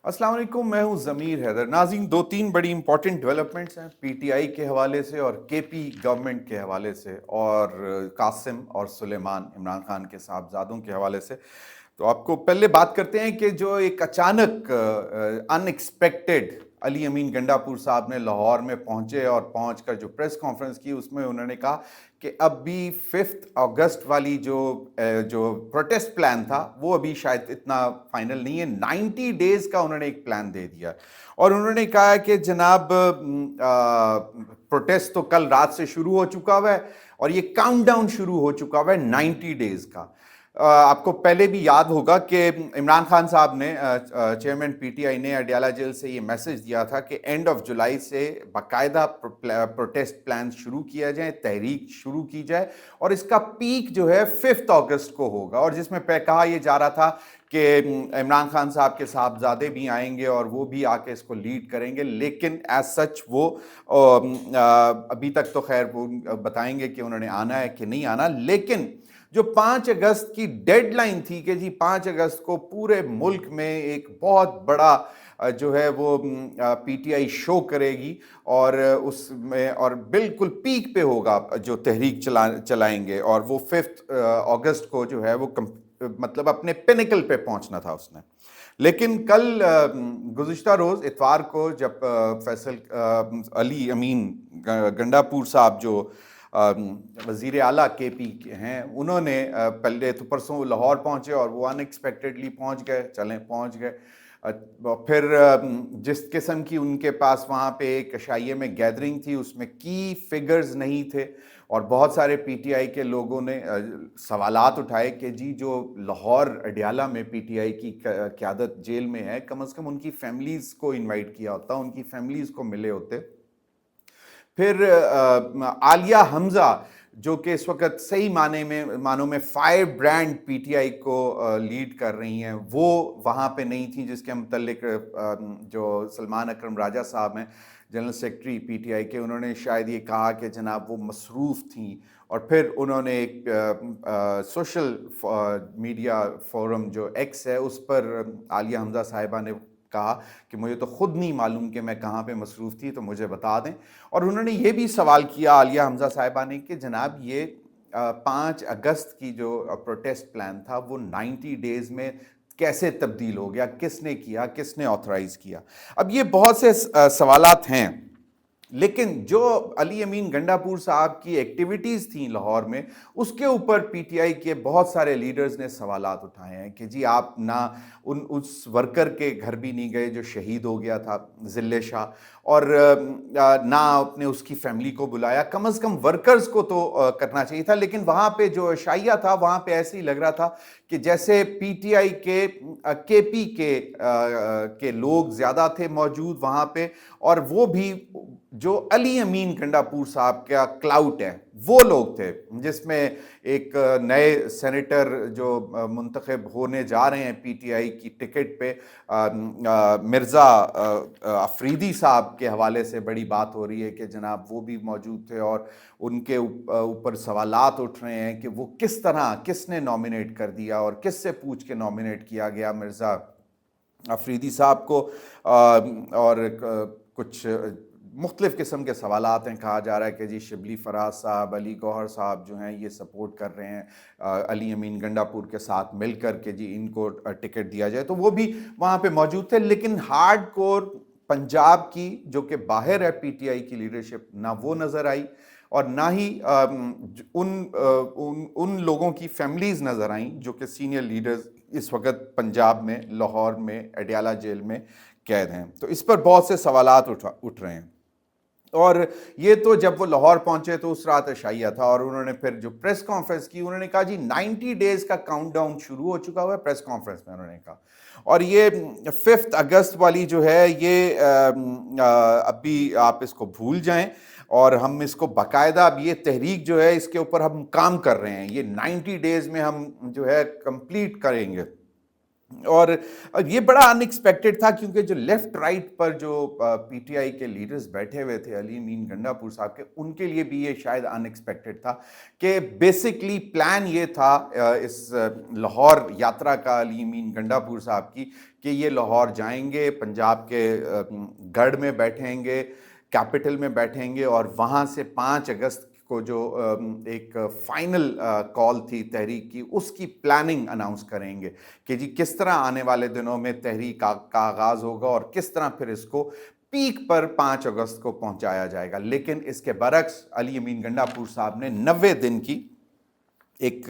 अस्सलाम वालेकुम, मैं हूं ज़मीर हैदर। नाज़रीन, दो तीन बड़ी इंपॉर्टेंट डेवलपमेंट्स हैं पीटीआई के हवाले से और केपी गवर्नमेंट के हवाले से और कासिम और सुलेमान इमरान खान के साहबजादों के हवाले से। तो आपको पहले बात करते हैं कि जो एक अचानक अनएक्सपेक्टेड अली अमीन गंडापुर साहब ने लाहौर में पहुंचे और पहुंचकर जो प्रेस कॉन्फ्रेंस की उसमें उन्होंने कहा कि अब भी 5 अगस्त वाली जो प्रोटेस्ट प्लान था वो अभी शायद इतना फाइनल नहीं है। 90 डेज का उन्होंने एक प्लान दे दिया और उन्होंने कहा कि जनाब प्रोटेस्ट तो कल रात से शुरू हो चुका हुआ है और ये काउंटडाउन शुरू हो चुका हुआ है 90 डेज का। आपको पहले भी याद होगा कि इमरान खान साहब ने चेयरमैन पीटीआई ने अडियाला जेल से ये मैसेज दिया था कि एंड ऑफ जुलाई से बाकायदा प्रोटेस्ट प्लान शुरू किया जाए, तहरीक शुरू की जाए और इसका पीक जो है 5 अगस्त को होगा। और जिसमें कहा यह जा रहा था कि इमरान खान साहब के साहबजादे भी आएंगे और वो भी आके इसको लीड करेंगे, लेकिन एज सच वो अभी तक तो खैर वो बताएंगे कि उन्होंने आना है कि नहीं आना। लेकिन जो 5 अगस्त की डेडलाइन थी कि जी 5 अगस्त को पूरे मुल्क में एक बहुत बड़ा जो है वो पीटीआई शो करेगी और उसमें और बिल्कुल पीक पे होगा जो तहरीक चलाएंगे और वो 5 अगस्त को जो है वो मतलब अपने पिनिकल पे पहुंचना था उसने। लेकिन कल गुज़िश्ता रोज़ इतवार को जब फैसल अली अमीन गंडापुर साहब जो वज़ीर आला केपी हैं, उन्होंने पहले तो परसों लाहौर पहुंचे और वो अनएक्सपेक्टेडली पहुंच गए। फिर जिस किस्म की उनके पास वहाँ पे एक अशाइये में गैदरिंग थी उसमें की फिगर्स नहीं थे और बहुत सारे पीटीआई के लोगों ने सवालात उठाए कि जी जो लाहौर अडियाला में पीटीआई की क़यादत जेल में है, कम से कम उनकी फैमिलीज़ को इनवाइट किया होता, उनकी फैमिलीज़ को मिले होते। फिर आलिया हमजा जो कि इस वक्त सही मानों में फायर ब्रांड पीटीआई को लीड कर रही हैं, वो वहाँ पे नहीं थी, जिसके मुतल्लिक जो सलमान अकरम राजा साहब हैं जनरल सेक्रेटरी पीटीआई के, उन्होंने शायद ये कहा कि जनाब वो मसरूफ़ थी। और फिर उन्होंने एक सोशल मीडिया फोरम जो एक्स है उस पर आलिया हमजा साहिबा ने कहा कि मुझे तो खुद नहीं मालूम कि मैं कहाँ पे मसरूफ़ थी, तो मुझे बता दें। और उन्होंने ये भी सवाल किया आलिया हमजा साहिबा ने कि जनाब ये 5 अगस्त की जो प्रोटेस्ट प्लान था वो 90 डेज़ में कैसे तब्दील हो गया, किसने किया, किसने ऑथराइज़ किया। अब ये बहुत से सवालात हैं, लेकिन जो अली अमीन गंडापुर साहब की एक्टिविटीज़ थी लाहौर में, उसके ऊपर पीटीआई के बहुत सारे लीडर्स ने सवालात उठाए हैं कि जी आप ना उस वर्कर के घर भी नहीं गए जो शहीद हो गया था ज़िले शाह, और ना आपने उसकी फैमिली को बुलाया। कम से कम वर्कर्स को तो करना चाहिए था, लेकिन वहाँ पे जो शाइया था वहाँ पे ऐसे ही लग रहा था कि जैसे पीटीआई के केपी के लोग ज़्यादा थे मौजूद वहाँ पे, और वो भी जो अली अमीन गंडापुर साहब का क्लाउट है वो लोग थे, जिसमें एक नए सेनेटर जो मुंतखब होने जा रहे हैं पीटीआई की टिकट पे, मिर्ज़ा अफरीदी साहब के हवाले से बड़ी बात हो रही है कि जनाब वो भी मौजूद थे और उनके ऊपर सवालात उठ रहे हैं कि वो किस तरह, किसने नॉमिनेट कर दिया और किससे पूछ के नॉमिनेट किया गया मिर्ज़ा अफरीदी साहब को। और कुछ मुख्तलिफ़ किस्म के सवालात हैं। कहा जा रहा है कि जी शिबली फराज साहब, अली गौहर साहब जो हैं ये सपोर्ट कर रहे हैं अली अमीन गंडापुर के साथ मिलकर के जी इनको टिकट दिया जाए, तो वो भी वहाँ पे मौजूद थे। लेकिन हार्ड कोर पंजाब की जो कि बाहर है पीटीआई की लीडरशिप, ना वो नज़र आई और ना ही उन लोगों की फैमिलीज़ नज़र आईं जो कि सीनियर लीडर्स इस वक्त पंजाब में लाहौर में अडियाला जेल में कैद हैं। तो इस पर बहुत से सवालात उठ रहे हैं। और ये तो जब वो लाहौर पहुंचे तो उस रात अशाइया था और उन्होंने फिर जो प्रेस कॉन्फ्रेंस की, उन्होंने कहा जी 90 डेज का काउंटडाउन शुरू हो चुका हुआ है, प्रेस कॉन्फ्रेंस में उन्होंने कहा। और ये 5 अगस्त वाली जो है ये अभी आप इसको भूल जाएं और हम इसको बाकायदा, अब ये तहरीक जो है इसके ऊपर हम काम कर रहे हैं, ये 90 डेज में हम जो है कंप्लीट करेंगे। और ये बड़ा अनएक्सपेक्टेड था, क्योंकि जो लेफ्ट राइट पर जो पीटीआई के लीडर्स बैठे हुए थे, अली अमीन गंडापुर साहब के, उनके लिए भी ये शायद अनएक्सपेक्टेड था कि बेसिकली प्लान ये था इस लाहौर यात्रा का अली अमीन गंडापुर साहब की, कि ये लाहौर जाएंगे, पंजाब के गढ़ में बैठेंगे, कैपिटल में बैठेंगे, और वहाँ से 5 अगस्त को जो एक फाइनल कॉल थी तहरीक की, उसकी प्लानिंग अनाउंस करेंगे कि जी किस तरह आने वाले दिनों में तहरीक का आगाज़ होगा और किस तरह फिर इसको पीक पर 5 अगस्त को पहुंचाया जाएगा। लेकिन इसके बरक्स अली अमीन गंडापुर साहब ने 90 दिन की एक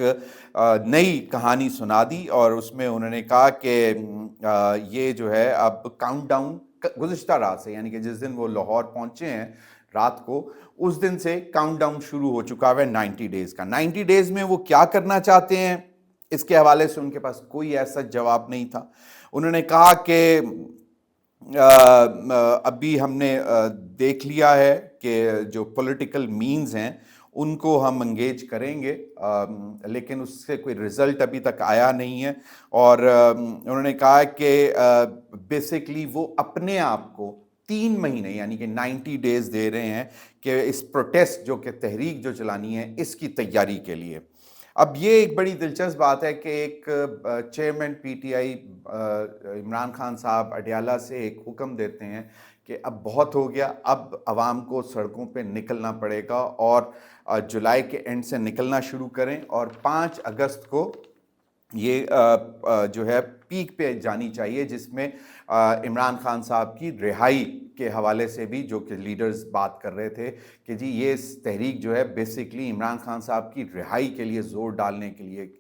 नई कहानी सुना दी, और उसमें उन्होंने कहा कि ये जो है अब काउंटडाउन गुज़िश्ता रात से, यानी कि जिस दिन वो लाहौर पहुंचे हैं रात को, उस दिन से काउंटडाउन शुरू हो चुका है 90 डेज का। 90 डेज में वो क्या करना चाहते हैं, इसके हवाले से उनके पास कोई ऐसा जवाब नहीं था। उन्होंने कहा कि अभी हमने देख लिया है कि जो पॉलिटिकल मीन्स हैं उनको हम एंगेज करेंगे, लेकिन उससे कोई रिजल्ट अभी तक आया नहीं है। और उन्होंने कहा कि बेसिकली वो अपने आप को 3 महीने यानी कि 90 डेज दे रहे हैं कि इस प्रोटेस्ट जो कि तहरीक जो चलानी है इसकी तैयारी के लिए। अब ये एक बड़ी दिलचस्प बात है कि एक चेयरमैन पीटीआई इमरान खान साहब अडयाला से एक हुक्म देते हैं कि अब बहुत हो गया, अब आवाम को सड़कों पे निकलना पड़ेगा, और जुलाई के एंड से निकलना शुरू करें, और 5 अगस्त को ये जो है पीक पे जानी चाहिए, जिसमें इमरान खान साहब की रिहाई के हवाले से भी जो कि लीडर्स बात कर रहे थे कि जी ये तहरीक जो है बेसिकली इमरान खान साहब की रिहाई के लिए ज़ोर डालने के लिए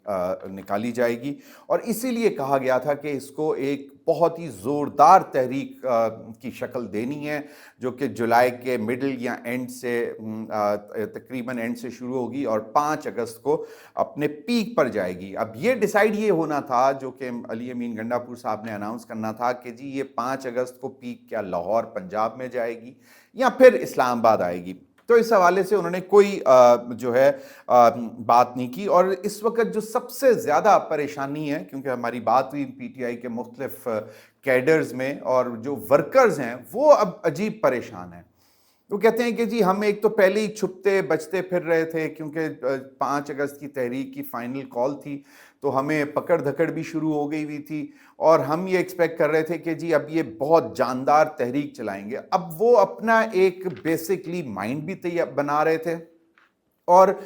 निकाली जाएगी। और इसीलिए कहा गया था कि इसको एक बहुत ही ज़ोरदार तहरीक की शक्ल देनी है, जो कि जुलाई के मिडल या एंड से तकरीबन एंड से शुरू होगी और 5 अगस्त को अपने पीक पर जाएगी। अब ये डिसाइड ये होना था, जो कि अली अमीन गंडापुर साहब ने अनाउंस करना था कि जी ये 5 अगस्त को पीक क्या लाहौर पंजाब में जाएगी या फिर इस्लामाबाद आएगी। तो इस हवाले से उन्होंने कोई जो है बात नहीं की। और इस वक्त जो सबसे ज़्यादा परेशानी है, क्योंकि हमारी बात हुई पीटीआई के मुख्तलिफ कैडर्स में, और जो वर्कर्स हैं वो अब अजीब परेशान हैं। वो कहते हैं कि जी हम एक तो पहले ही छुपते बचते फिर रहे थे, क्योंकि 5 अगस्त की तहरीक की फाइनल कॉल थी, तो हमें पकड़ धकड़ भी शुरू हो गई हुई थी, और हम ये एक्सपेक्ट कर रहे थे कि जी अब ये बहुत जानदार तहरीक चलाएंगे। अब वो अपना एक बेसिकली माइंड भी तैयार बना रहे थे, और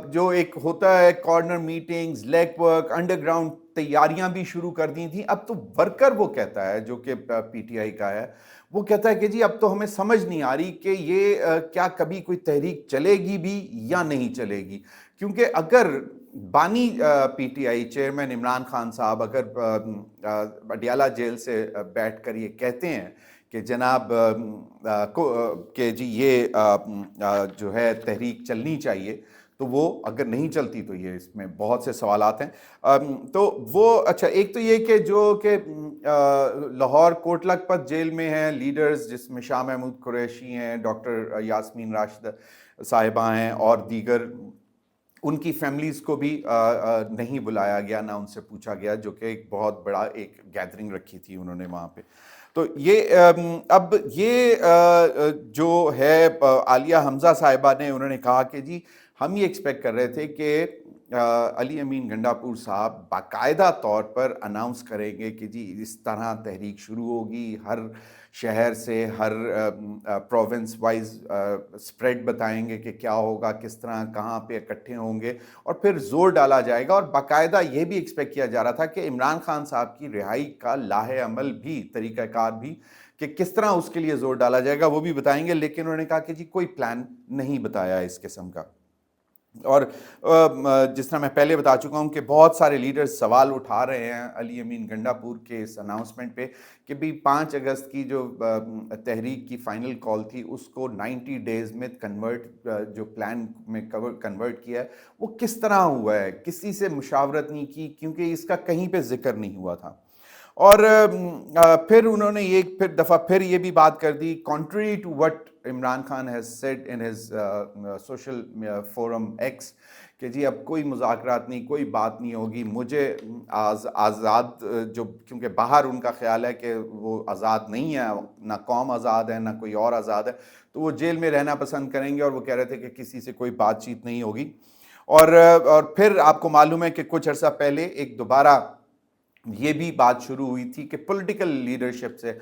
जो एक होता है corner meetings, leg work, underground तैयारियां भी शुरू कर दी थी। अब तो वर्कर वो कहता है, जो कि पीटीआई का है, वो कहता है कि जी अब तो हमें समझ नहीं आ रही कि ये क्या कभी कोई तहरीक चलेगी भी या नहीं चलेगी। क्योंकि अगर बानी पीटीआई चेयरमैन इमरान खान साहब अगर अडयाला जेल से बैठकर ये कहते हैं कि जनाब कि जी ये जो है तहरीक चलनी चाहिए, तो वो अगर नहीं चलती तो ये इसमें बहुत से सवालात हैं। तो वो अच्छा, एक तो ये कि जो कि लाहौर कोट लखपत जेल में हैं लीडर्स, जिसमें शाह महमूद कुरैशी हैं, डॉक्टर यास्मीन राशिद साहिबा हैं, और दीगर, उनकी फैमिलीज़ को भी नहीं बुलाया गया, ना उनसे पूछा गया, जो कि एक बहुत बड़ा एक गैदरिंग रखी थी उन्होंने वहाँ पे। तो ये अब ये जो है आलिया हमज़ा साहिबा ने, उन्होंने कहा कि जी हम ये एक्सपेक्ट कर रहे थे कि अली अमीन गंडापुर साहब बाकायदा तौर पर अनाउंस करेंगे कि जी इस तरह तहरीक शुरू होगी, हर शहर से हर प्रोविंस वाइज स्प्रेड बताएंगे कि क्या होगा, किस तरह कहाँ पे इकट्ठे होंगे, और फिर जोर डाला जाएगा। और बाकायदा ये भी एक्सपेक्ट किया जा रहा था कि इमरान खान साहब की रिहाई का लाहे अमल भी, तरीक़ाकार भी, कि किस तरह उसके लिए जोर डाला जाएगा, वो भी बताएंगे। लेकिन उन्होंने कहा कि जी कोई प्लान नहीं बताया इस किस्म का। और जिस तरह मैं पहले बता चुका हूं कि बहुत सारे लीडर्स सवाल उठा रहे हैं अली अमीन गंडापुर के इस अनाउंसमेंट पे कि भी 5 अगस्त की जो तहरीक की फाइनल कॉल थी उसको 90 डेज में कन्वर्ट जो प्लान में कन्वर्ट किया है वो किस तरह हुआ है, किसी से मुशावरत नहीं की, क्योंकि इसका कहीं पे जिक्र नहीं हुआ था। اور پھر انہوں نے ایک دفعہ پھر یہ بھی بات کر دی, contrary to what Imran Khan has said in his social forum X, کہ جی اب کوئی مذاکرات نہیں, کوئی بات نہیں ہوگی, مجھے آزاد جو, کیونکہ باہر ان کا خیال ہے کہ وہ آزاد نہیں ہے, نہ قوم آزاد ہے نہ کوئی اور آزاد ہے, تو وہ جیل میں رہنا پسند کریں گے, اور وہ کہہ رہے تھے کہ کسی سے کوئی بات چیت نہیں ہوگی. اور پھر آپ کو معلوم ہے کہ کچھ عرصہ پہلے ایک دوبارہ یہ بھی بات شروع ہوئی تھی کہ پولیٹیکل لیڈرشپ سے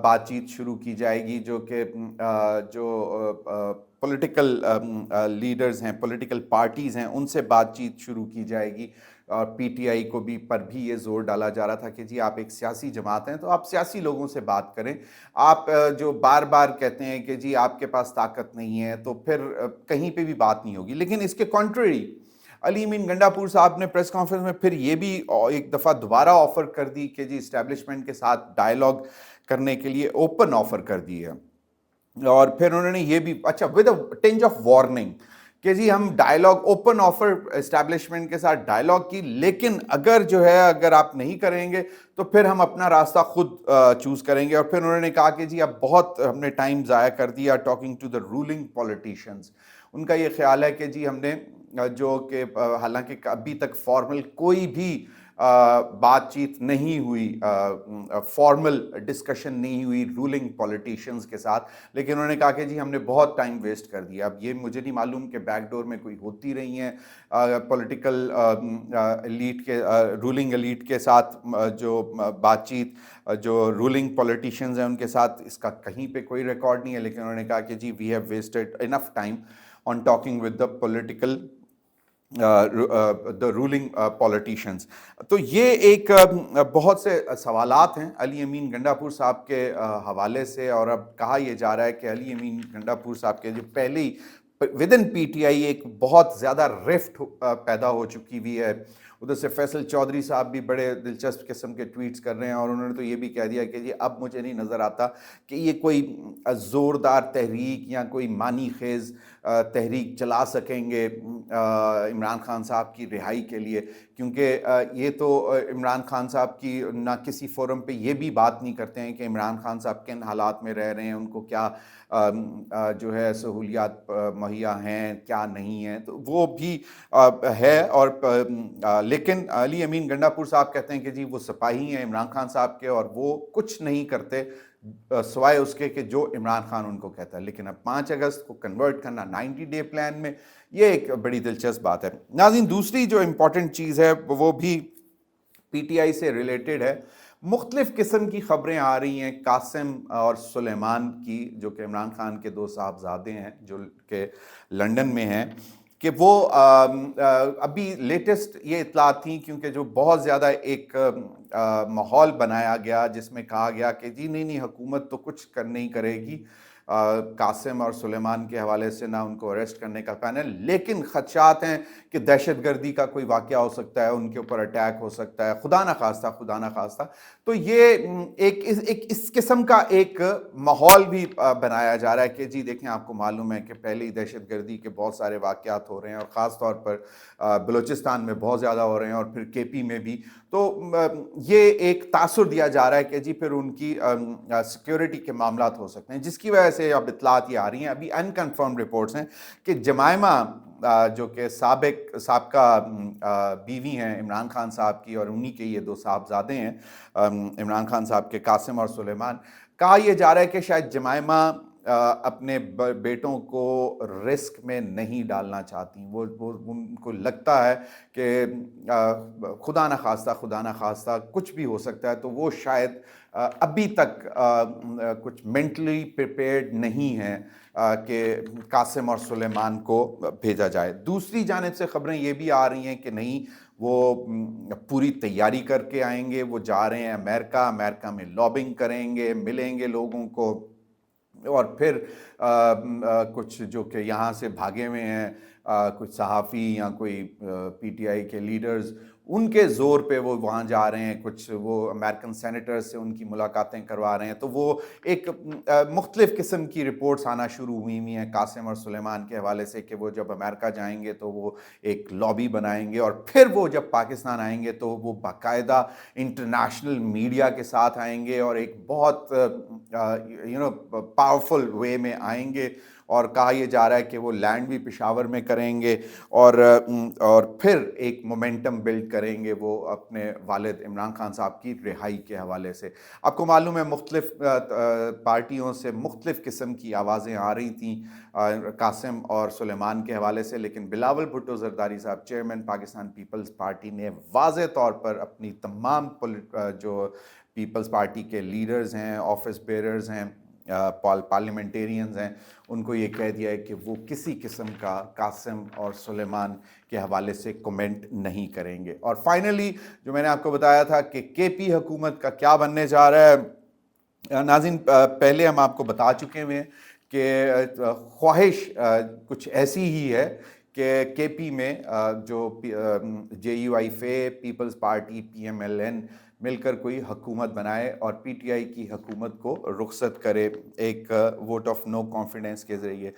بات چیت شروع کی جائے گی, جو کہ جو پولیٹیکل لیڈرز ہیں, پولیٹیکل پارٹیز ہیں, ان سے بات چیت شروع کی جائے گی. اور پی ٹی آئی کو بھی پر بھی یہ زور ڈالا جا رہا تھا کہ جی آپ ایک سیاسی جماعت ہیں تو آپ سیاسی لوگوں سے بات کریں, آپ جو بار بار کہتے ہیں کہ جی آپ کے پاس طاقت نہیں ہے تو پھر کہیں پہ بھی بات نہیں ہوگی. لیکن اس کے کنٹریری علی امین گنڈا پور صاحب نے پریس کانفرنس میں پھر یہ بھی ایک دفعہ دوبارہ آفر کر دی کہ جی اسٹیبلشمنٹ کے ساتھ ڈائیلاگ کرنے کے لیے اوپن آفر کر دی ہے. اور پھر انہوں نے یہ بھی, اچھا ود اے ٹنج آف وارننگ, کہ جی ہم ڈائیلاگ, اوپن آفر اسٹیبلشمنٹ کے ساتھ ڈائیلاگ کی, لیکن اگر آپ نہیں کریں گے تو پھر ہم اپنا راستہ خود چوز کریں گے. اور پھر انہوں نے کہا کہ جی اب بہت ہم نے ٹائم ضائع کر دیا talking to the ruling politicians. ان کا یہ خیال ہے کہ جی ہم نے جو کہ حالانکہ ابھی تک فارمل کوئی بھی بات چیت نہیں ہوئی, فارمل ڈسکشن نہیں ہوئی رولنگ پولیٹیشینز کے ساتھ, لیکن انہوں نے کہا کہ جی ہم نے بہت ٹائم ویسٹ کر دیا. اب یہ مجھے نہیں معلوم کہ بیک ڈور میں کوئی ہوتی رہی ہیں پولیٹیکل ایلیٹ کے, رولنگ ایلیٹ کے ساتھ جو بات چیت, جو رولنگ پولیٹیشینز ہیں ان کے ساتھ, اس کا کہیں پہ کوئی ریکارڈ نہیں ہے. لیکن انہوں نے کہا کہ جی we have wasted enough time on talking with the political the ruling politicians. تو یہ ایک بہت سے سوالات ہیں علی امین گنڈا پور صاحب کے حوالے سے. اور اب کہا یہ جا رہا ہے کہ علی امین گنڈا پور صاحب کے جو پہلے ہی with in P T I ایک بہت زیادہ رفٹ پیدا ہو چکی ہوئی ہے. ادھر سے فیصل چودھری صاحب بھی بڑے دلچسپ قسم کے ٹویٹس کر رہے ہیں, اور انہوں نے تو یہ بھی کہہ دیا کہ جی اب مجھے نہیں نظر آتا کہ یہ کوئی زوردار تحریک یا کوئی معنی خیز تحریک چلا سکیں گے عمران خان صاحب کی رہائی کے لیے, کیونکہ یہ تو عمران خان صاحب کی نہ کسی فورم پہ یہ بھی بات نہیں کرتے ہیں کہ عمران خان صاحب کن حالات میں رہ رہے ہیں, ان کو کیا جو ہے سہولیات مہیا ہیں کیا نہیں ہیں, تو وہ بھی ہے. اور لیکن علی امین گنڈا پور صاحب کہتے ہیں کہ جی وہ سپاہی ہیں عمران خان صاحب کے, اور وہ کچھ نہیں کرتے سوائے اس کے کہ جو عمران خان ان کو کہتا ہے. لیکن اب 5 اگست کو کنورٹ کرنا 90 ڈے پلان میں, یہ ایک بڑی دلچسپ بات ہے. ناظرین, دوسری جو امپورٹنٹ چیز ہے وہ بھی پی ٹی آئی سے ریلیٹڈ ہے. مختلف قسم کی خبریں آ رہی ہیں قاسم اور سلیمان کی, جو کہ عمران خان کے 2 صاحبزادے ہیں جو کہ لنڈن میں ہیں, کہ وہ ابھی لیٹسٹ یہ اطلاعات تھیں, کیونکہ جو بہت زیادہ ایک ماحول بنایا گیا جس میں کہا گیا کہ جی نہیں حکومت تو کچھ نہیں کرے گی قاسم اور سلیمان کے حوالے سے, نہ ان کو اریسٹ کرنے کا پلان ہے, لیکن خدشات ہیں کہ دہشت گردی کا کوئی واقعہ ہو سکتا ہے, ان کے اوپر اٹیک ہو سکتا ہے, خدا نہ خواستہ. تو یہ ایک اس قسم کا ایک ماحول بھی بنایا جا رہا ہے کہ جی دیکھیں آپ کو معلوم ہے کہ پہلے ہی دہشت گردی کے بہت سارے واقعات ہو رہے ہیں, اور خاص طور پر بلوچستان میں بہت زیادہ ہو رہے ہیں, اور پھر کے پی میں بھی. تو یہ ایک تاثر دیا جا رہا ہے کہ جی پھر ان کی سیکیورٹی کے معاملات ہو سکتے ہیں, جس کی وجہ سے اب اطلاعات یہ آ رہی ہیں, ابھی انکنفرمڈ رپورٹس ہیں کہ جمائمہ جو کہ سابقہ بیوی ہیں عمران خان صاحب کی, اور انہی کے یہ 2 صاحبزادے ہیں عمران خان صاحب کے, قاسم اور سلیمان, کہا یہ جا رہا ہے کہ شاید جمائمہ اپنے بیٹوں کو رسک میں نہیں ڈالنا چاہتی. وہ ان کو لگتا ہے کہ خدا نہ خواستہ کچھ بھی ہو سکتا ہے, تو وہ شاید ابھی تک کچھ مینٹلی پریپیئرڈ نہیں ہیں کہ قاسم اور سلیمان کو بھیجا جائے. دوسری جانب سے خبریں یہ بھی آ رہی ہیں کہ نہیں, وہ پوری تیاری کر کے آئیں گے, وہ جا رہے ہیں امریکہ میں لابنگ کریں گے, ملیں گے لوگوں کو, اور پھر کچھ جو کہ یہاں سے بھاگے ہوئے ہیں کچھ صحافی یا کوئی پی ٹی آئی کے لیڈرز, ان کے زور پہ وہ وہاں جا رہے ہیں, کچھ وہ امریکن سینیٹر سے ان کی ملاقاتیں کروا رہے ہیں. تو وہ ایک مختلف قسم کی رپورٹس آنا شروع ہوئی ہیں قاسم اور سلیمان کے حوالے سے کہ وہ جب امریکہ جائیں گے تو وہ ایک لابی بنائیں گے, اور پھر وہ جب پاکستان آئیں گے تو وہ باقاعدہ انٹرنیشنل میڈیا کے ساتھ آئیں گے اور ایک بہت پاورفل وے میں آئیں گے. اور کہا یہ جا رہا ہے کہ وہ لینڈ بھی پشاور میں کریں گے اور پھر ایک مومنٹم بلڈ کریں گے وہ اپنے والد عمران خان صاحب کی رہائی کے حوالے سے. آپ کو معلوم ہے مختلف پارٹیوں سے مختلف قسم کی آوازیں آ رہی تھیں قاسم اور سلیمان کے حوالے سے, لیکن بلاول بھٹو زرداری صاحب چیئرمین پاکستان پیپلز پارٹی نے واضح طور پر اپنی تمام جو پیپلز پارٹی کے لیڈرز ہیں, آفس بیئررز ہیں, پارلیمنٹیرینز ہیں, ان کو یہ کہہ دیا ہے کہ وہ کسی قسم کا قاسم اور سلیمان کے حوالے سے کومنٹ نہیں کریں گے. اور فائنلی جو میں نے آپ کو بتایا تھا کہ کے پی حکومت کا کیا بننے جا رہا ہے, ناظرین پہلے ہم آپ کو بتا چکے ہیں کہ خواہش کچھ ایسی ہی ہے کہ کے پی میں جو J U I F, Peoples Party, P M L N مل کر کوئی حکومت بنائے اور پی ٹی آئی کی حکومت کو رخصت کرے ایک ووٹ آف نو کانفیڈنس کے ذریعے.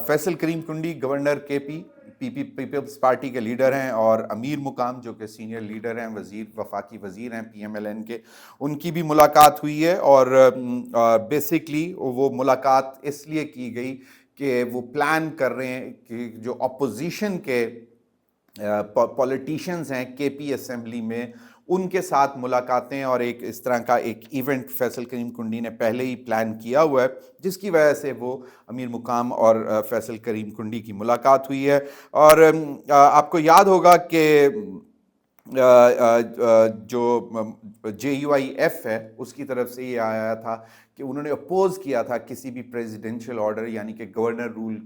فیصل کریم کنڈی گورنر کے پی پیپلز پارٹی کے لیڈر ہیں, اور امیر مقام جو کہ سینئر لیڈر ہیں, وفاقی وزیر ہیں پی ایم ایل این کے, ان کی بھی ملاقات ہوئی ہے. اور بیسکلی وہ ملاقات اس لیے کی گئی کہ وہ پلان کر رہے ہیں کہ جو اپوزیشن کے پولیٹیشینز ہیں کے پی اسمبلی میں, ان کے ساتھ ملاقاتیں اور ایک اس طرح کا ایک ایونٹ فیصل کریم کنڈی نے پہلے ہی پلان کیا ہوا ہے, جس کی وجہ سے وہ امیر مقام اور فیصل کریم کنڈی کی ملاقات ہوئی ہے. اور آپ کو یاد ہوگا کہ جو جے یو آئی ایف ہے اس کی طرف سے یہ آیا تھا کہ انہوں نے اپوز کیا تھا کسی بھی پریزیڈنشل آرڈر یعنی کہ گورنر رول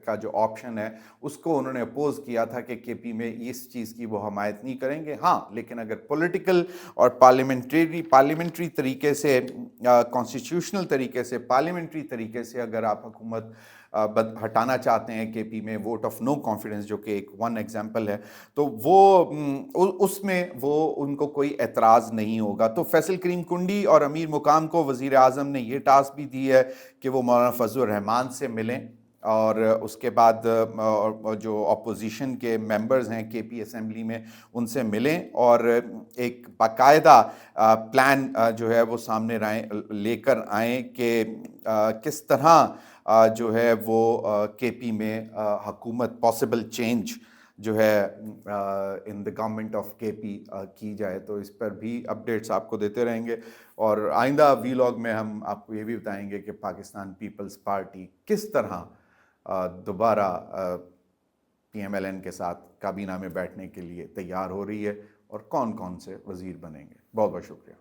کا جو آپشن ہے اس کو انہوں نے اپوز کیا تھا کہ کے پی میں اس چیز کی وہ حمایت نہیں کریں گے. ہاں لیکن اگر پولیٹیکل اور پارلیمنٹری طریقے سے, کانسٹیٹیوشنل طریقے سے, پارلیمنٹری طریقے سے اگر آپ حکومت ہٹانا چاہتے ہیں کے پی میں ووٹ آف نو کانفیڈنس, جو کہ ایک ون ایگزامپل ہے, تو وہ اس میں وہ ان کو کوئی اعتراض نہیں ہوگا. تو فیصل کریم کنڈی اور امیر مقام کو وزیر اعظم نے یہ ٹاسک بھی دی ہے کہ وہ مولانا فضل الرحمان سے ملیں, اور اس کے بعد جو اپوزیشن کے ممبرز ہیں کے پی اسمبلی میں ان سے ملیں اور ایک باقاعدہ پلان جو ہے وہ سامنے لے کر آئیں کہ کس طرح جو ہے وہ کے پی میں حکومت پاسبل چینج جو ہے ان دا گورنمنٹ آف کے پی کی جائے. تو اس پر بھی اپڈیٹس آپ کو دیتے رہیں گے, اور آئندہ ویلاگ میں ہم آپ کو یہ بھی بتائیں گے کہ پاکستان پیپلز پارٹی کس طرح دوبارہ پی ایم ایل این کے ساتھ کابینہ میں بیٹھنے کے لیے تیار ہو رہی ہے اور کون کون سے وزیر بنیں گے. بہت بہت شکریہ.